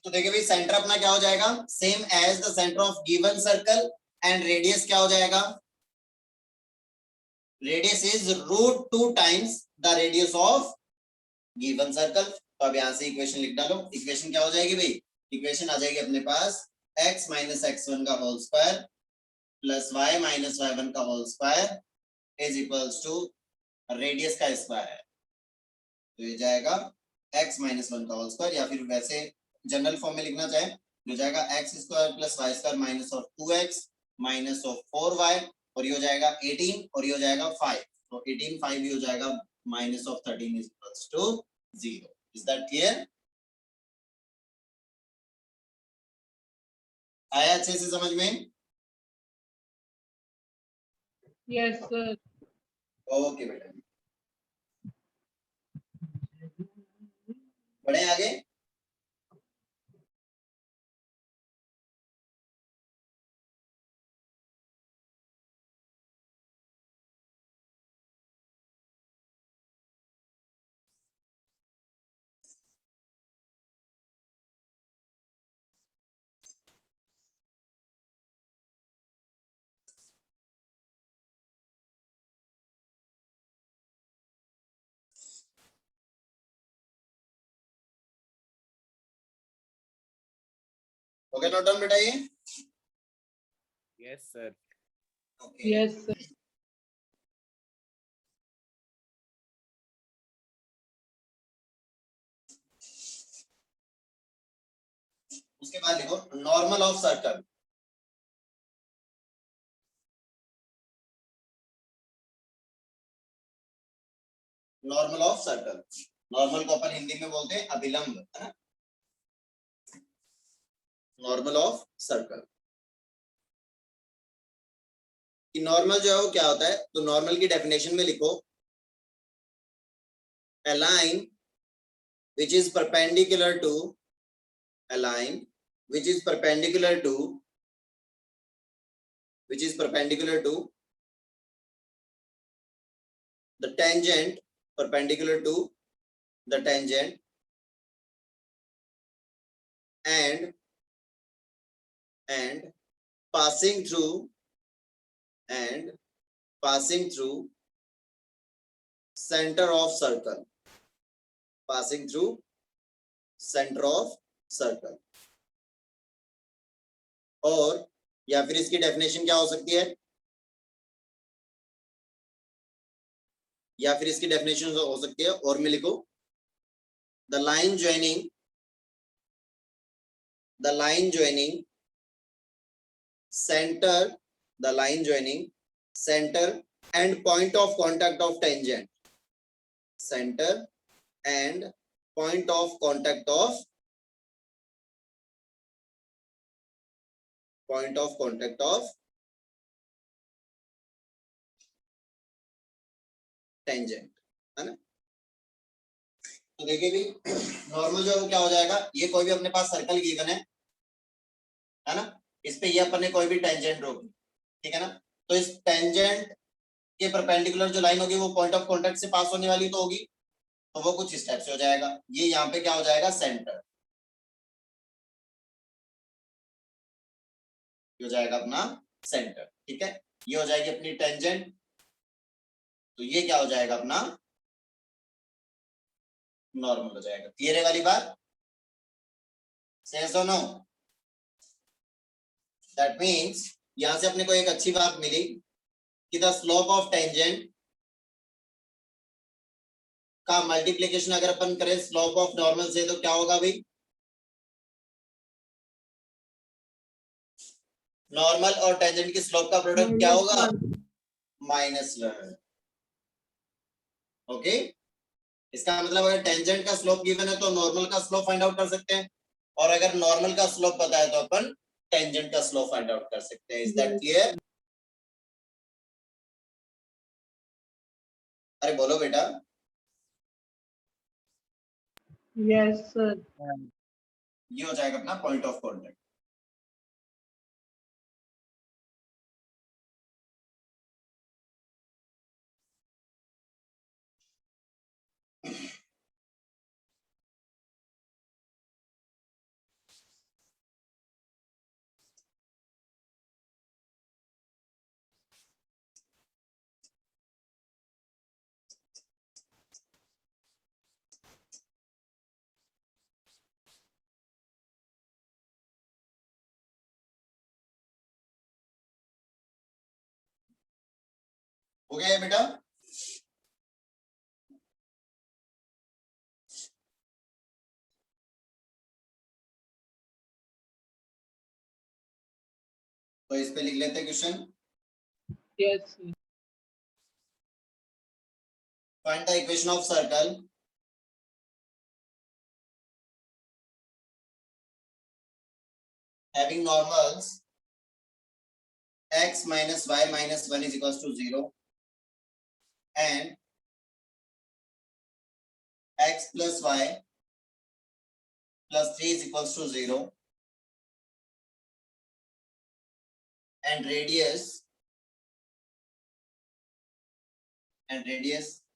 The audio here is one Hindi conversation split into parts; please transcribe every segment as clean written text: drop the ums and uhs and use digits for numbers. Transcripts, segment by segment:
तो देखिए भाई सेंटर अपना क्या हो जाएगा, same as the centre of given circle and radius क्या हो जाएगा, radius is √2 times the radius of given circle. तो अब यहां से इक्वेशन लिख डालो। इक्वेशन क्या हो जाएगी भाई, इक्वेशन आ जाएगी अपने पास x माइनस x1 का whole square plus y minus y1 का whole square is equals to radius का स्क्वायर। तो ये जाएगा x माइनस 1 का होल स्क्वायर, या फिर वैसे जनरल फॉर्म में लिखना चाहे जो जाएगा x square plus y square minus of 2x minus of 4y, और ये हो जाएगा 18 और ये हो जाएगा 5। तो 18 5 ये हो जाएगा minus of 13 is equals to 0। Is that clear? आया अच्छे से समझ में? Yes sir. ओके बेटा, बढ़े आगे। ओके नोट डाउन बेटा ये। Yes sir. Yes sir. उसके बाद लिखो normal of circle. Normal of circle, normal को अपन हिंदी में बोलते हैं अभिलंब, है ना? नॉर्मल ऑफ सर्कल कि नॉर्मल जो है वो क्या होता है, तो नॉर्मल की डेफिनेशन में लिखो a line which is perpendicular to a line which is perpendicular to the tangent, perpendicular to the tangent and passing through center of circle, passing through center of circle। और या फिर इसकी डेफिनेशन क्या हो सकती है, या फिर इसकी डेफिनेशन हो सकती है और में लिखो the line joining center, the line joining center and point of contact of tangent, center and point of contact of tangent, है ना? तो देखिए भी नॉर्मल जो क्या हो जाएगा, ये कोई भी अपने पास सर्कल गिवन है ना, इस पे ये अपन ने कोई भी टेंजेंट ड्रॉ की, ठीक है ना? तो इस टेंजेंट के परपेंडिकुलर जो लाइन होगी वो पॉइंट ऑफ कांटेक्ट से पास होने वाली तो होगी, तो वो कुछ इस टाइप से हो जाएगा। ये यहाँ पे क्या हो जाएगा, सेंटर हो जाएगा अपना सेंटर, ठीक है? ये हो जाएगी अपनी टेंजेंट, तो ये क्या हो जाएगा अपना नॉर्मल हो जाएगा। क्लियर है वाली बात? से सो नो? दैट मींस यहां से अपने को एक अच्छी बात मिली कि द स्लोप ऑफ टेंजेंट का मल्टीप्लिकेशन अगर अपन करें स्लोप ऑफ नॉर्मल से तो क्या होगा भाई, नॉर्मल और टेंजेंट की स्लोप का प्रोडक्ट क्या होगा, -1। ओके, इसका मतलब अगर टेंजेंट का स्लोप गिवन है तो नॉर्मल का स्लोप फाइंड आउट कर सकते हैं, और अगर नॉर्मल का स्लोप पता है तो अपन टेंजेंट का स्लोप फाइंड आउट कर सकते हैं। Is that clear? अरे बोलो बेटा। Yes sir. ये हो जाएगा अपना पॉइंट ऑफ कॉन्टेक्ट। हो गया ये बेटा? तो इस पे लिख लेते हैं question. Yes, sir. Find the equation of circle having normals x minus y minus 1 is equals to 0 and x plus y plus 3 is equals to 0 and radius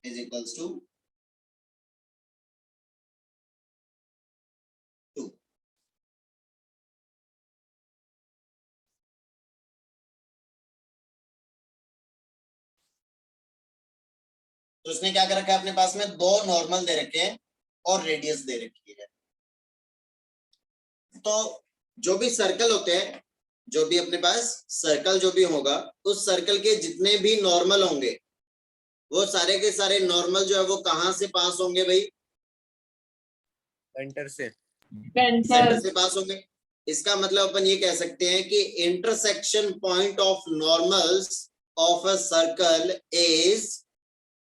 is equals to 2. तो उसने क्या कर रखा है अपने पास में, दो नॉर्मल दे रखे हैं और रेडियस दे रखी है। तो जो भी सर्कल होते हैं, जो भी अपने पास सर्कल जो भी होगा, उस सर्कल के जितने भी नॉर्मल होंगे वो सारे के सारे नॉर्मल जो है वो कहां से पास होंगे भाई? सेंटर से। Centre Center. से पास होंगे। इसका मतलब अपन ये कह सकते हैं कि intersection point of normals of a circle is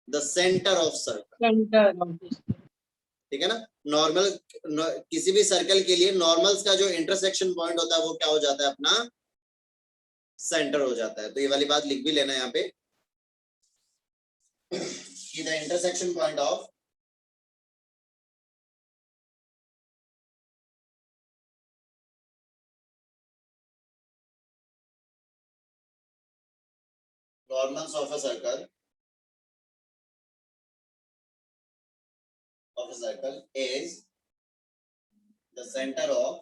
the centre of circle. Center of this. ठीक है ना? नॉर्मल किसी भी सर्कल के लिए नॉर्मल्स का जो इंटरसेक्शन पॉइंट होता है वो क्या हो जाता है अपना? सेंटर हो जाता है। तो ये वाली बात लिख भी लेना यहाँ पे कि the intersection point of normals of a circle is the center of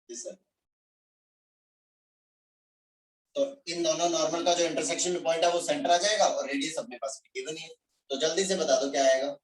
this circle. तो इन दोनों नॉर्मल का जो इंटरसेक्शन पॉइंट है वो सेंटर आ जाएगा और रेडियस अपने पास गिवन है। तो जल्दी से बता दो क्या आएगा?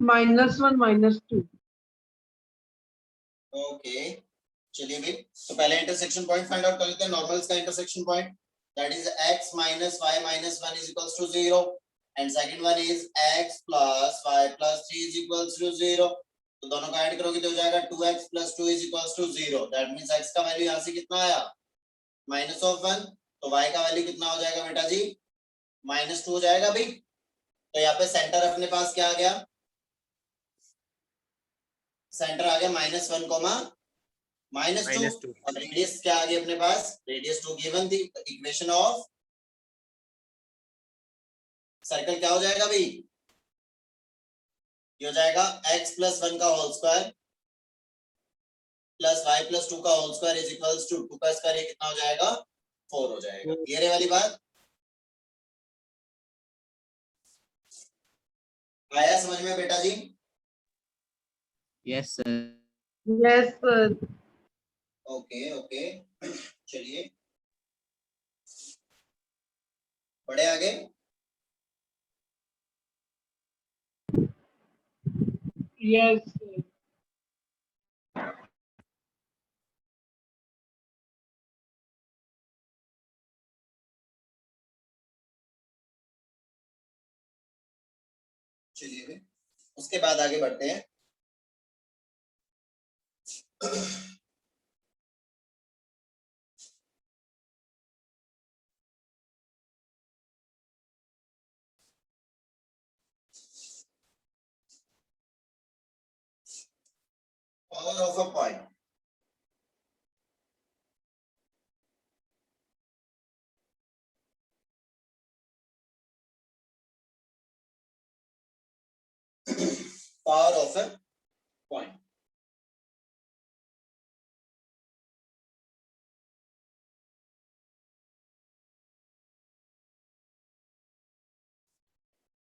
-1, -2. ओके, चलिए भाई, तो पहले इंटरसेक्शन पॉइंट फाइंड आउट कर लेते हैं। नॉर्मल्स का intersection point that is x minus y minus 1 is equals to 0 and second one is x plus y plus 3 is equals to 0। तो दोनों को ऐड करोगे तो हो जाएगा 2x plus 2 is equals to 0। That means x का वैल्यू यहां से कितना आया? -1। तो y का वैल्यू कितना हो जाएगा बेटा जी? -2 हो जाएगा भाई। तो यहाँ पे सेंटर अपने पास क्या आ गया? सेंटर आ गया -1 -2 और रेडियस क्या आ गई अपने पास? रेडियस 2 गिवन थी। तो इक्वेशन ऑफ सर्कल क्या हो जाएगा भाई? ये हो जाएगा x plus 1 का whole square plus y plus 2 का whole square is equals to 2 का स्क्वायर, ये कितना हो जाएगा? 4 हो जाएगा। ये रे वाली बात आया समझ में बेटा जी? Yes sir. Yes, sir. Okay okay, चलिए बढ़े आगे। Yes, sir. चलिए उसके बाद आगे बढ़ते हैं। Power of a point. Power of a point.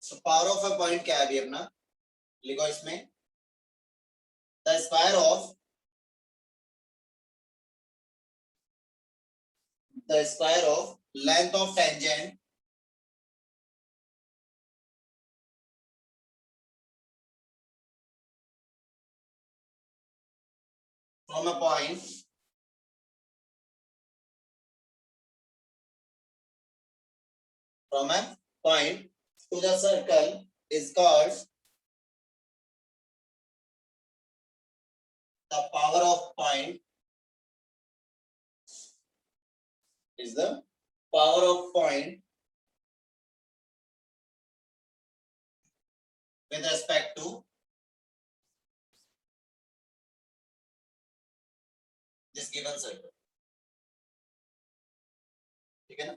तो पावर ऑफ अ पॉइंट क्या है अभी अपना, लिखो इसमें the square of length of tangent from a point to the circle is called the power of point is the power of point with respect to this given circle। ठीक है ना।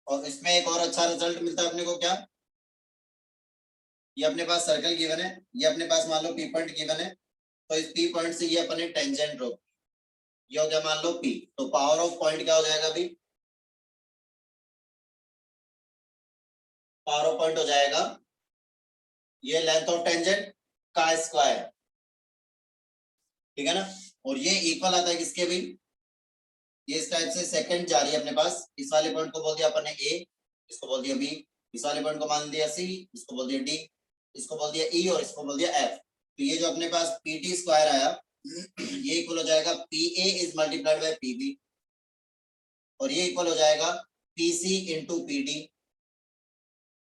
और इसमें एक और अच्छा रिजल्ट मिलता है अपने को, क्या, ये अपने पास सर्कल गिवन है, ये अपने पास मान लो पी पॉइंट गिवन है, तो इस पी पॉइंट से ये अपने टेंजेंट ड्रॉ, ये हो गया मान लो पी, तो पावर ऑफ पॉइंट क्या हो जाएगा अभी, पावर ऑफ पॉइंट हो जाएगा ये लेंथ ऑफ टेंजेंट का स्क्वायर। ठीक है ना। और ये इक्वल आता है किसके भी, ये इस टाइप से सेकंड जा रही है अपने पास, इस वाले पॉइंट को बोल दिया अपन ने ए, इसको बोल दिया बी, इस वाले पॉइंट को मान दिया सी, इसको बोल दिया डी, इसको बोल दिया ई और इसको बोल दिया एफ। तो ये जो अपने पास पी टी स्क्वायर आया ये इक्वल हो जाएगा P A is multiplied by P B, और ये इक्वल हो जाएगा P C into P D,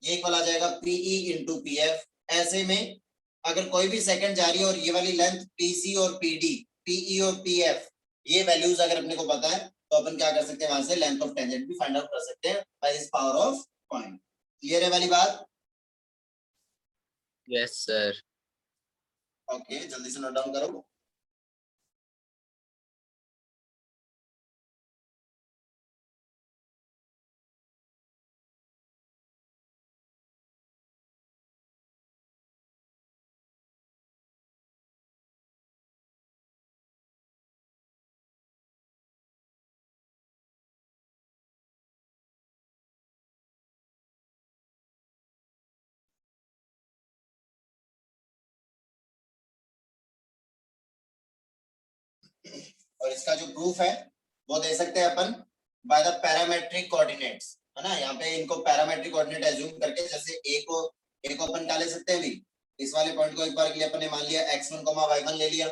ये इक्वल आ जाएगा पीई इंटू पी एफ। ऐसे में अगर कोई भी सेकंड जा रही है और ये वाली लेंथ पीसी और पीडी, पीई और पीएफ, ये वैल्यूज अगर अपने को पता है तो अपन क्या कर सकते हैं, वहां से लेंथ ऑफ टेंजेंट भी फाइंड आउट कर सकते हैं by this power of point. Clear है वाली बात? Yes sir. ओके, जल्दी से नोट डाउन करो। और इसका जो प्रूफ है वो दे सकते हैं अपन बाय द पैरामेट्रिक कोऑर्डिनेट्स, है ना। यहाँ पे इनको पैरामेट्रिक कोऑर्डिनेट एज्यूम करके, जैसे ए को अपन क्या ले सकते हैं अभी, इस वाले पॉइंट को एक बार के लिए अपन ने मान लिया x1, y1 ले लिया,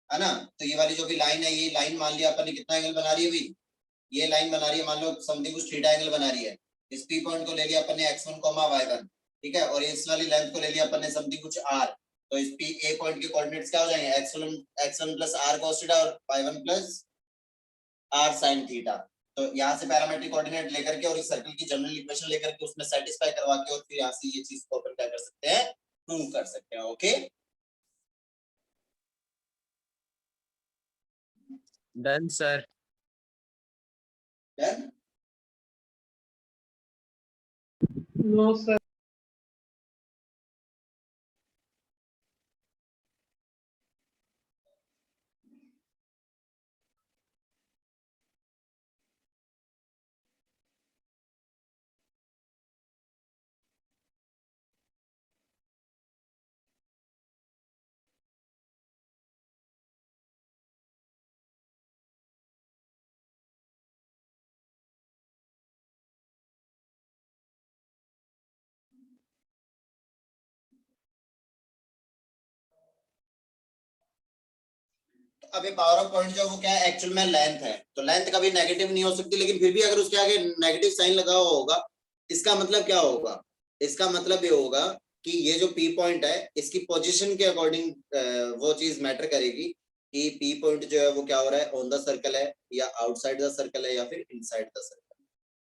है ना। तो ये वाली जो भी लाइन है, ये लाइन मान लिया अपन ने कितना एंगल बना रही है अभी, ये लाइन बना रही है मान लो समथिंग कुछ थीटा एंगल बना रही है। इस पी पॉइंट को ले लिया अपन ने x1, y1, ठीक है, और इस वाली लेंथ को ले लिया अपन ने समथिंग कुछ r, तो इस पी ए पॉइंट के कोऑर्डिनेट्स क्या हो जाएंगे, x1 plus r cos theta और y1 plus r sin theta. तो यहाँ से पैरामेट्रिक कोऑर्डिनेट लेकर के और इस सर्कल की जनरल इक्वेशन लेकर के उसमें सेटिस्फाई करवा के और फिर यहाँ से ये चीज को अपन क्या कर सकते हैं, प्रूव कर सकते हैं। Okay, done sir. Done. No, sir. अब ये पावर ऑफ पॉइंट जो वो क्या है एक्चुअल में लेंथ है, तो लेंथ कभी नेगेटिव नहीं हो सकती, लेकिन फिर भी अगर उसके आगे नेगेटिव साइन लगा हुआ होगा, इसका मतलब क्या होगा, इसका मतलब ये होगा कि ये जो पी पॉइंट है इसकी पोजीशन के अकॉर्डिंग वो चीज मैटर करेगी कि पी पॉइंट जो है वो क्या हो रहा है, ऑन द सर्कल है या आउटसाइड द सर्कल है या फिर इनसाइड द सर्कल।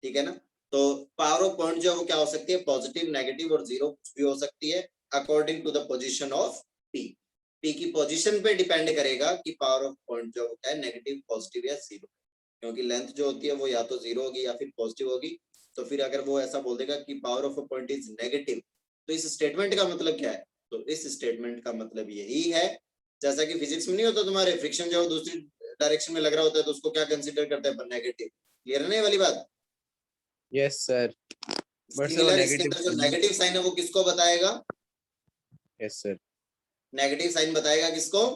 ठीक है ना, तो पावर ऑफ पॉइंट जो है वो क्या हो सकती है, पॉजिटिव, नेगेटिव और जीरो कुछ भी हो सकती है according to the position of P. P की पोजीशन पे डिपेंड करेगा कि पावर ऑफ पॉइंट जो होता है नेगेटिव, पॉजिटिव या जीरो, क्योंकि लेंथ जो होती है वो या तो जीरो होगी या फिर पॉजिटिव होगी। तो फिर अगर वो ऐसा बोल देगा कि power of a point is negative, तो इस स्टेटमेंट का मतलब क्या है, तो इस स्टेटमेंट का मतलब यही है, जैसा कि फिजिक्स में नहीं होता तुम्हारे, फ्रिक्शन जो दूसरी डायरेक्शन में लग रहा होता है तो उसको क्या कंसीडर करते हैं, नेगेटिव। क्लियर है ना ये वाली बात? Yes, sir. But sir, वो सिमिलर इसके negative अंदर जो sign है। नेगेटिव साइन है वो किसको बताएगा, Yes, sir. नेगेटिव साइन बताएगा किसको,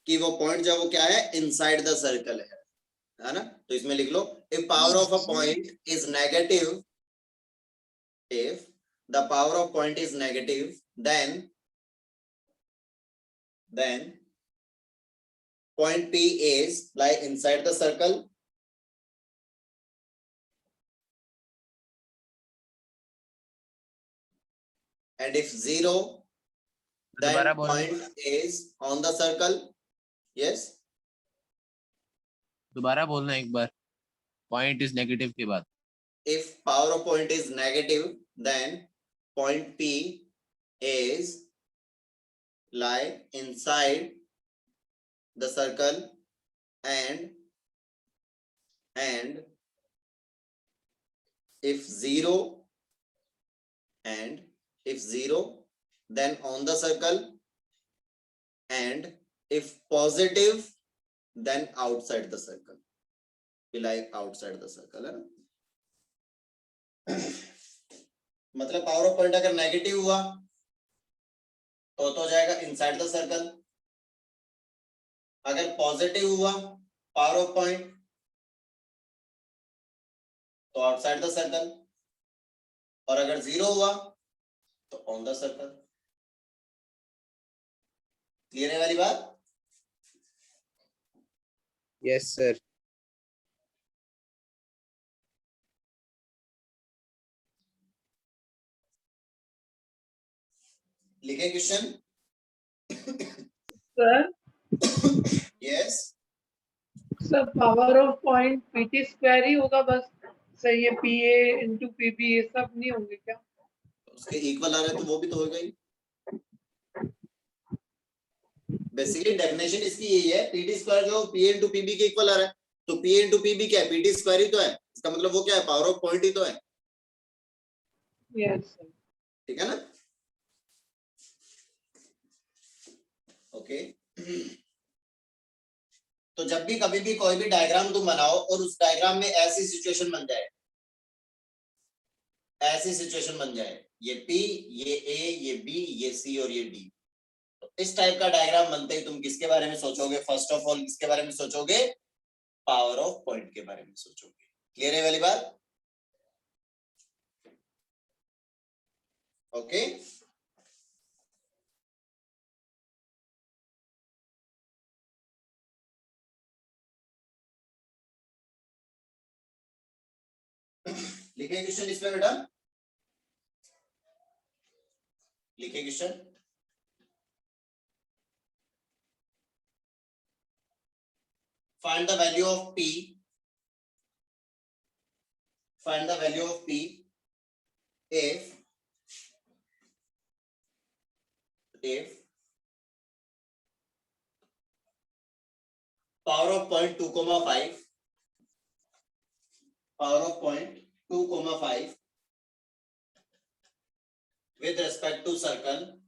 कि वो पॉइंट जो वो क्या है, इनसाइड द सर्कल है ना। तो इसमें लिख लो, if power of a point is negative, if the power of point is negative, then point P is lie inside the circle, and if zero, दोबारा then बोलना, point is on the circle. Yes, दोबारा बोलना एक बार। Point is negative के बाद। if power of point is negative, then point P is lie inside the circle, and if zero, then on the circle, and if positive, then outside the circle, be like outside the circle, है ना। मतलब पावर ऑफ पॉइंट अगर नेगेटिव हुआ तो हो जाएगा इनसाइड द सर्कल, अगर पॉजिटिव हुआ पावर ऑफ पॉइंट तो आउटसाइड द सर्कल, और अगर जीरो हुआ तो ऑन द सर्कल। क्लियर है वाली बात? Yes, sir. लिखे question? Sir yes, sir power of point PT square ही होगा बस सर, ये पीए इंटू पीबी ये सब नहीं होंगे क्या? उसके इक्वल आ रहा है तो वो भी तो होगा ही। बेसिकली डेफिनेशन इसकी यही है, पीटी स्क्वायर जो पी इंटू पीबी के इक्वल आ रहा है, तो पी इंटू पीबी क्या है, पीटी स्क्वायर ही तो है, इसका मतलब वो क्या है, पावर ऑफ पॉइंट ही तो है। Yes sir. ठीक है ना, ओके। तो जब भी कभी भी कोई भी डायग्राम तुम बनाओ और उस डायग्राम में ऐसी सिचुएशन बन जाए, ये P, ये A, ये B, ये C और ये D, तो इस टाइप का डायग्राम बनते ही तुम किसके बारे में सोचोगे, फर्स्ट ऑफ ऑल किसके बारे में सोचोगे, पावर ऑफ पॉइंट के बारे में सोचोगे। क्लियर है वाली बात? ओके, लिखे क्वेश्चन इस पे बेटा, लिखे question. Find the value of P. Find the value of P if power of point 2,5, power of point 2,5 with respect to circle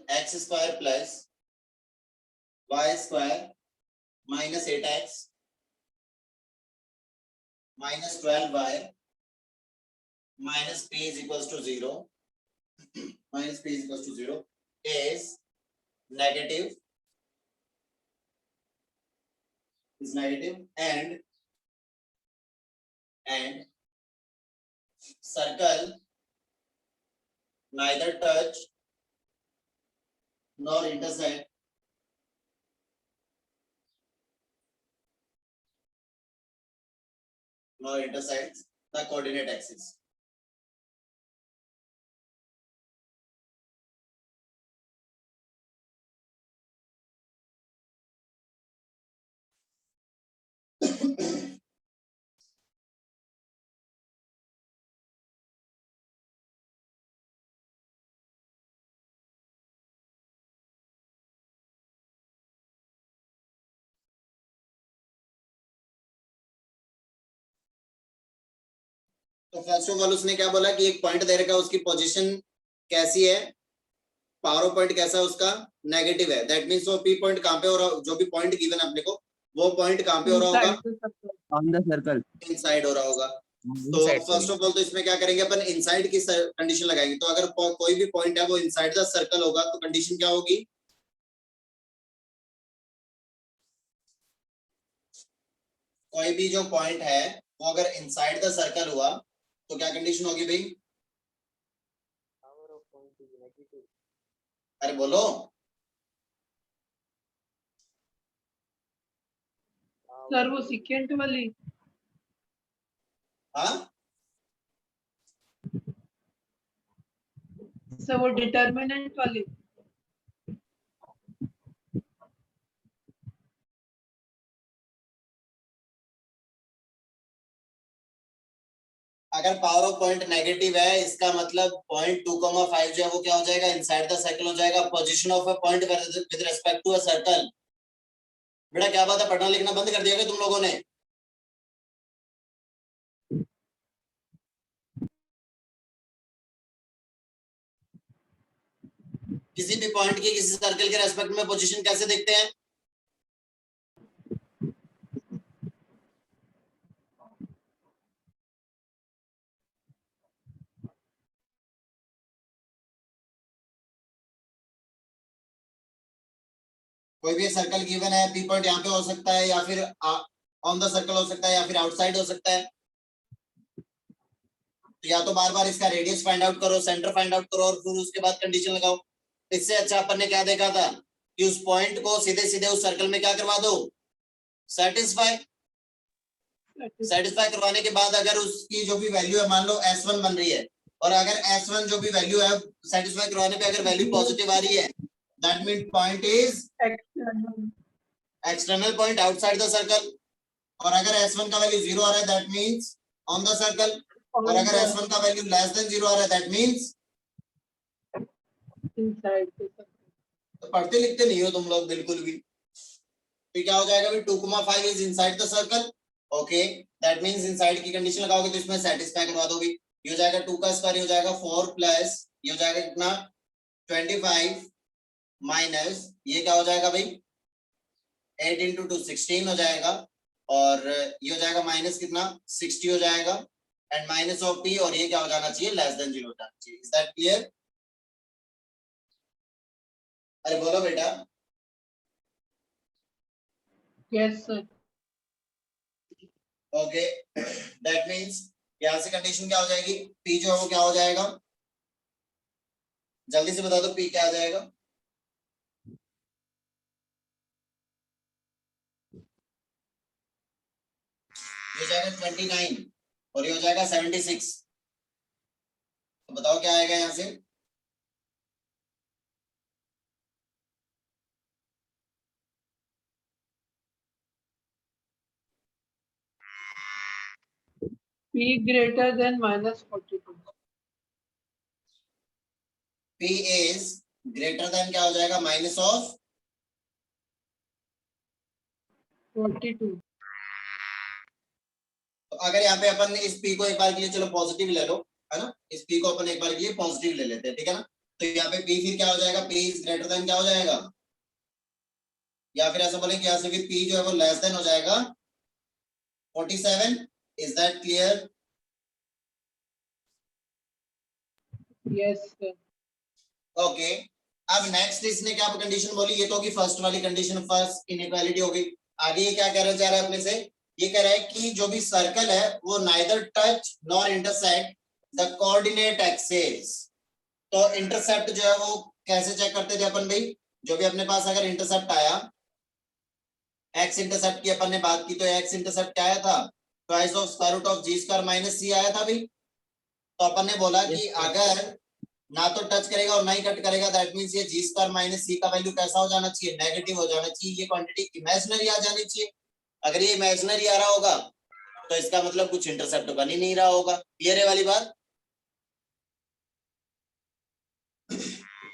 x square plus y square minus 8x minus 12y minus p is equals to 0 is negative, and circle neither touch nor intersect nor intersects the coordinate axis. तो फर्स्ट ऑफ ऑल उसने क्या बोला कि एक पॉइंट दे रखा है, उसकी पोजीशन कैसी है, पावर ऑफ पॉइंट कैसा है उसका, नेगेटिव है। दैट मींस वो पी पॉइंट कहां पे हो रहा, जो भी पॉइंट गिवन है अपने को, वो पॉइंट कहां पे हो रहा होगा, ऑन द सर्कल, इनसाइड हो रहा होगा। तो फर्स्ट ऑफ ऑल तो इसमें क्या करेंगे अपन, इनसाइड की कंडीशन लगाएंगे। तो अगर कोई भी पॉइंट है वो इनसाइड द सर्कल होगा तो कंडीशन क्या होगी, कोई भी जो पॉइंट है वो अगर इनसाइड द सर्कल हुआ तो क्या कंडीशन होगी भाई, अरे बोलो, सर वो सिकेंट वाली, हाँ सर वो डिटर्मिनेंट वाली। अगर पावर ऑफ पॉइंट नेगेटिव है इसका मतलब पॉइंट 2,5 जो है वो क्या हो जाएगा, इनसाइड द सर्कल हो जाएगा। Position of a point with respect to a circle. बेटा क्या बात है, पढ़ना लिखना बंद कर दिया क्या तुम लोगों ने? किसी भी पॉइंट की किसी सर्कल के रेस्पेक्ट में पोजीशन कैसे देखते हैं, कोई भी सर्कल गिवन है, पी पॉइंट यहाँ पे हो सकता है या फिर ऑन द सर्कल हो सकता है या फिर आउटसाइड हो सकता है। तो या तो बार बार इसका रेडियस फाइंड आउट करो, सेंटर फाइंड आउट करो और फिर उसके बाद कंडीशन लगाओ। इससे अच्छा अपन ने क्या देखा था कि उस पॉइंट को सीधे सीधे उस सर्कल में क्या करवा दो, सेटिस्फाई। सेटिस्फाई करवाने के बाद अगर उसकी जो भी वैल्यू है, मान लो S1 बन रही है, और अगर S1 जो भी वैल्यू है सेटिस्फाई करवाने पे अगर वैल्यू पॉजिटिव आ रही है, that mean point is external point outside the circle. और अगर S1 का वैल्यू 0 आ रहा है that means on the circle. और अगर S1 का वैल्यू लेस देन 0 आ रहा है दैट मींस इनसाइड। तो पढ़ते लिखते नहीं हो तुम लोग बिल्कुल भी। तो क्या हो जाएगा भाई, 2,5 is inside the circle. Okay, that means inside की कंडीशन लगाओगे तो इसमें सेटिस्फाई करवा दोगे। ये हो जाएगा 2 का स्क्वायर हो जाएगा 4 प्लस ये हो जाएगा कितना 25 माइनस ये क्या हो जाएगा भाई 8 into 2 16 हो जाएगा। और ये हो जाएगा माइनस कितना 60 हो जाएगा एंड माइनस ऑफ p, और ये क्या हो जाना चाहिए, लेस देन 0 हो जाना चाहिए। Is that clear? अरे बोलो बेटा। Yes sir. Okay, that means यहां से कंडीशन क्या हो जाएगी, p जो है वो क्या हो जाएगा, जल्दी से बता दो p क्या आ जाएगा। ये हो जाएगा 29 और ये हो जाएगा 76। तो बताओ क्या आएगा यहाँ से, P greater than minus 42. p is greater then क्या हो जाएगा, माइनस ऑफ 42. तो अगर यहाँ पे अपन इस p को एक बार के लिए चलो पॉजिटिव ले लो, है ना, इस p को अपन एक बार के लिए पॉजिटिव ले लेते हैं, ठीक है ना। तो यहाँ पे p फिर क्या हो जाएगा, p इज ग्रेटर देन क्या हो जाएगा, या फिर ऐसा बोले कि यहाँ से फिर p जो है वो लेस देन हो जाएगा 47। Is that clear? Yes sir. Okay, अब नेक्स्ट इसने क्या कंडीशन बोली, ये तो होगी फर्स्ट वाली कंडीशन, फर्स्ट इनइक्वालिटी होगी। आगे ये क्या कहना चाह रहा है अपने से, ये कह रहा है कि जो भी सर्कल है वो neither touch nor intersect the coordinate axis. तो इंटरसेप्ट जो है वो कैसे चेक करते थे अपन भाई, जो भी अपने पास अगर इंटरसेप्ट आया, एक्स इंटरसेप्ट की अपन ने बात की, तो एक्स इंटरसेप्ट क्या आया था twice of square root of G square minus C आया था भाई। तो अपन ने बोला कि Yes, sir. अगर ना तो टच करेगा और ना ही कट करेगा, दैट मींस ये जी स्क्वायर माइनस सी का वैल्यू कैसा हो जाना चाहिए, नेगेटिव हो जाना चाहिए, ये क्वांटिटी इमेजिनरी आ जानी चाहिए। अगर ये इमेजिनरी आ रहा होगा तो इसका मतलब कुछ इंटरसेप्ट बन ही नहीं रहा होगा। क्लियर है वाली बात?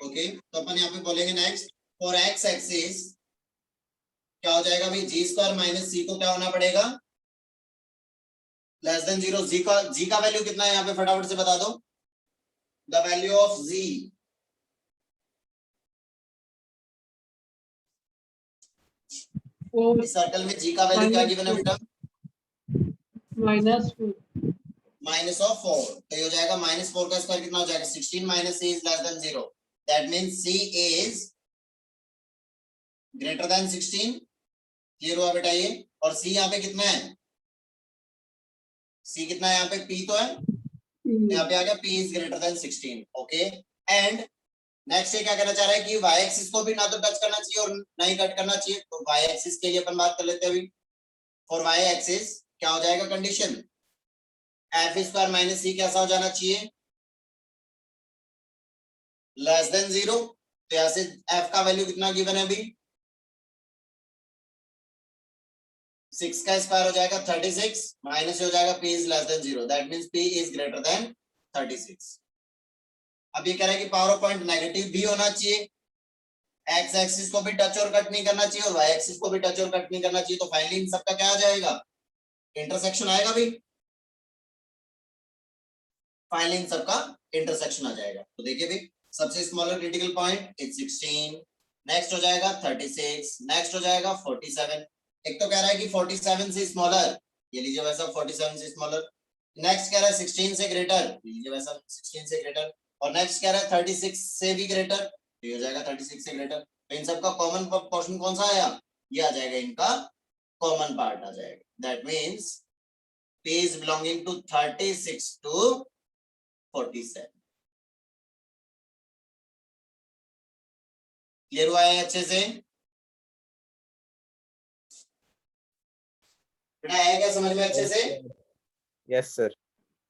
ओके, तो अपन यहाँ पे बोलेंगे नेक्स्ट फॉर एक्स एक्सिस क्या हो जाएगा भाई, जी स्क्वायर माइनस सी को क्या होना पड़ेगा, लेस देन जीरो। जी का वैल्यू कितना है यहाँ पे फटाफट से बता दो, द वैल्यू ऑफ जी इस सर्कल में जी का वैल्यू क्या गिवन है बेटा, -4 माइनस ऑफ 4। तो ये हो जाएगा -4 का स्क्वायर कितना हो जाएगा, 16 minus C is less than 0, that means C is greater than 16। Clear हुआ बेटा ये? और सी यहाँ पे कितना है, सी कितना है यहाँ पे, पी तो है, यहाँ पे आ गया p is greater than 16। Okay, and next ये क्या कहना चाह रहा है कि y एक्सिस को भी ना तो टच करना चाहिए और ना ही कट करना चाहिए। तो y एक्सिस के लिए अपन बात कर लेते हैं अभी। फॉर y एक्सिस क्या हो जाएगा condition, f square minus c कैसा हो जाना चाहिए, लेस देन 0। तो यहाँ से f का वैल्यू कितना गिवन है अभी, 6 का स्क्वायर हो जाएगा 36 माइनस हो जाएगा p is less than 0, that means p is greater then 36। अब ये कह रहा है कि पावर ऑफ पॉइंट नेगेटिव भी होना चाहिए, एक्स एक्सिस को भी टच और कट नहीं करना चाहिए और वाई एक्सिस को भी टच और कट नहीं करना चाहिए। तो फाइनली इन सबका क्या आ जाएगा, इंटरसेक्शन आएगा भी, फाइनली इन सबका इंटरसेक्शन आ जाएगा। तो देखिए भाई, सबसे smaller critical point is 16, next हो जाएगा 36, नेक्स्ट हो जाएगा 47। एक तो कह रहा है कि 47 से स्मॉलर, ये लीजिए वैसा 47 से स्मॉलर, नेक्स्ट कह रहा है 16 से ग्रेटर, लीजिए वैसा 16 से ग्रेटर, और नेक्स्ट कह रहा है 36 से भी ग्रेटर, तो ये हो जाएगा 36 से ग्रेटर। तो इन सबका कॉमन पोर्शन कौन सा आया, ये आ जाएगा, इनका कॉमन पार्ट आ जाएगा, that means p is belonging to 36 to 47। Clear हुआ है अच्छे से? बेटा आया क्या समझ में अच्छे से? Yes, sir.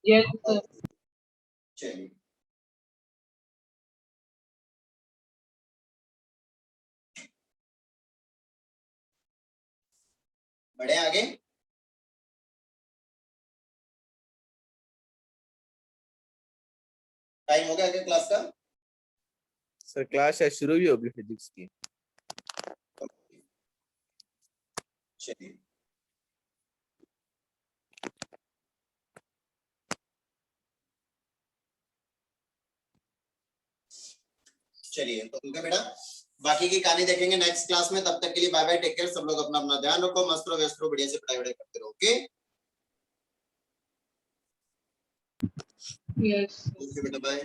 yes sir. चलिए, बढ़े आगे। टाइम हो गया आगे क्लास का? सर क्लास शायद शुरू भी होगी फिजिक्स की। चलिए, चलिए तो ठीक है बेटा, बाकी की कहानी देखेंगे नेक्स्ट क्लास में। तब तक के लिए बाय बाय, टेक केयर, सब लोग अपना अपना ध्यान रखो, मस्त रहो, व्यस्त रहो, बढ़िया से पढ़ाई करते रहो। Okay Yes. ओके बेटा, बाय।